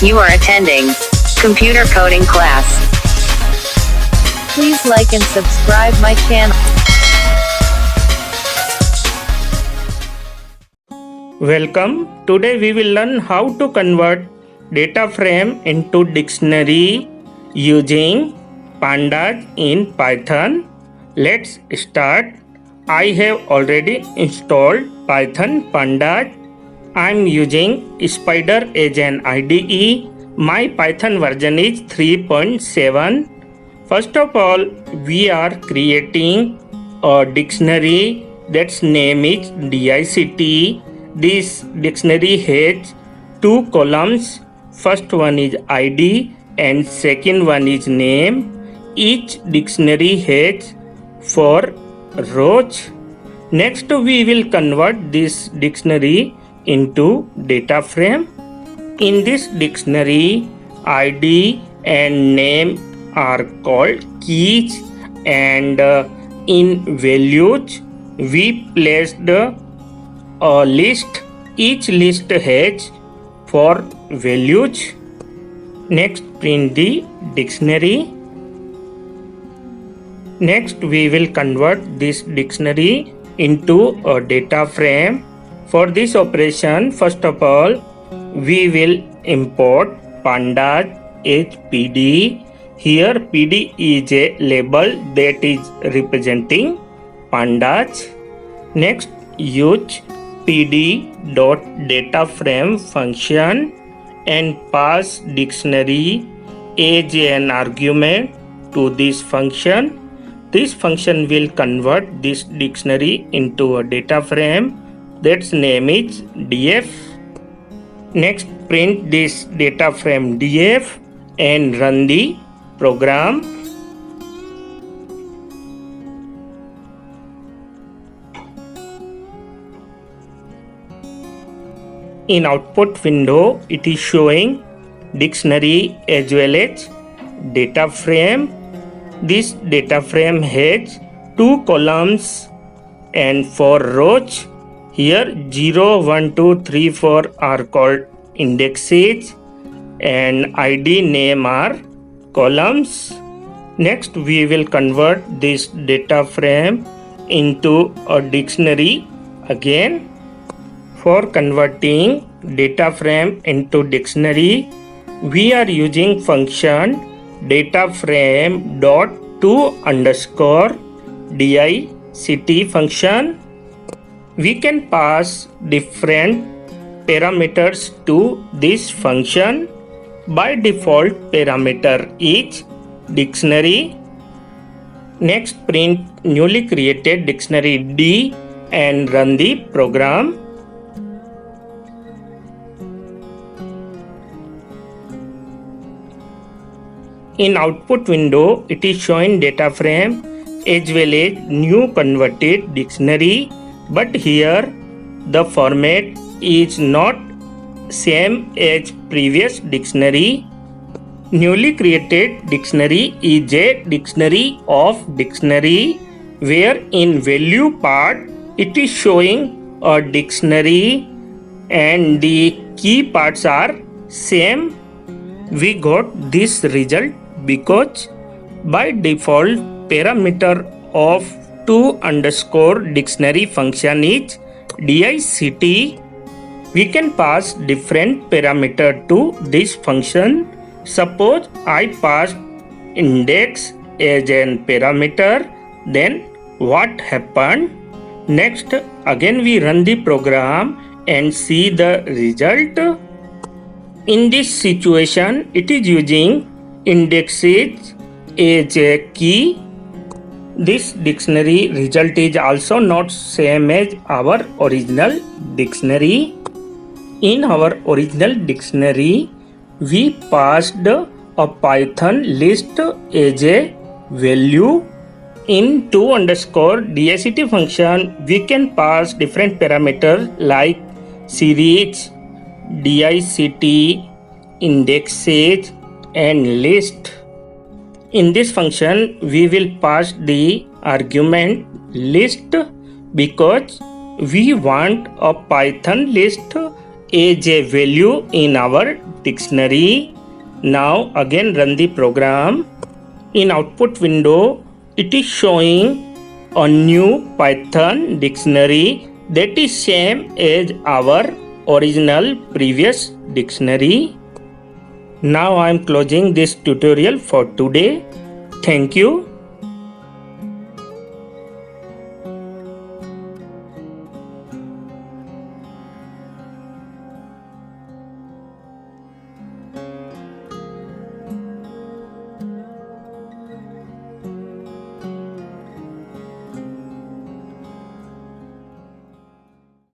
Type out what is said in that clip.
You are attending computer coding class. Please like and subscribe my channel. Welcome. Today we will learn how to convert data frame into dictionary using Pandas in Python. Let's start. I have already installed Python Pandas. I am using Spider as an IDE. My Python version is 3.7. First of all, we are creating a dictionary that's name is DICT. This dictionary has two columns. First one is ID and second one is name. Each dictionary has 4 rows. Next we will convert this dictionary into data frame. In this dictionary, ID and name are called keys, and in values we placed a list. Each list has 4 values. Next, print the dictionary. Next, we will convert this dictionary into a data frame. For this operation, first of all, we will import pandas as PD. Here, PD is a label that is representing pandas. Next, use pd.dataframe function and pass dictionary as an argument to this function. This function will convert this dictionary into a data frame that's name is df. Next, print this data frame df and run the program. In output window, it is showing dictionary as well as data frame. This data frame has 2 columns and 4 rows. Here 0, 1, 2, 3, 4 are called indexes and ID name are columns. Next we will convert this data frame into a dictionary again. For converting data frame into dictionary, we are using function dataframe.to_dict function. We can pass different parameters to this function. By default, parameter is dictionary. Next, print newly created dictionary D and run the program. In output window, it is showing data frame as well as new converted dictionary. But here the format is not same as previous dictionary. Newly created dictionary is a dictionary of dictionary, where in value part it is showing a dictionary and the key parts are same. We got this result because by default parameter of to_dictionary function is dict. We can pass different parameter to this function. Suppose I passed index as an parameter, then what happened? Next, again we run the program and see the result. In this situation, it is using indexes as a key. This dictionary result is also not same as our original dictionary. In our original dictionary, we passed a Python list as a value. In to_dict function, we can pass different parameters like series, dict, indexes and list. In this function, we will pass the argument list because we want a Python list as a value in our dictionary. Now again run the program. In output window, it is showing a new Python dictionary that is same as our original previous dictionary. Now I am closing this tutorial for today. Thank you.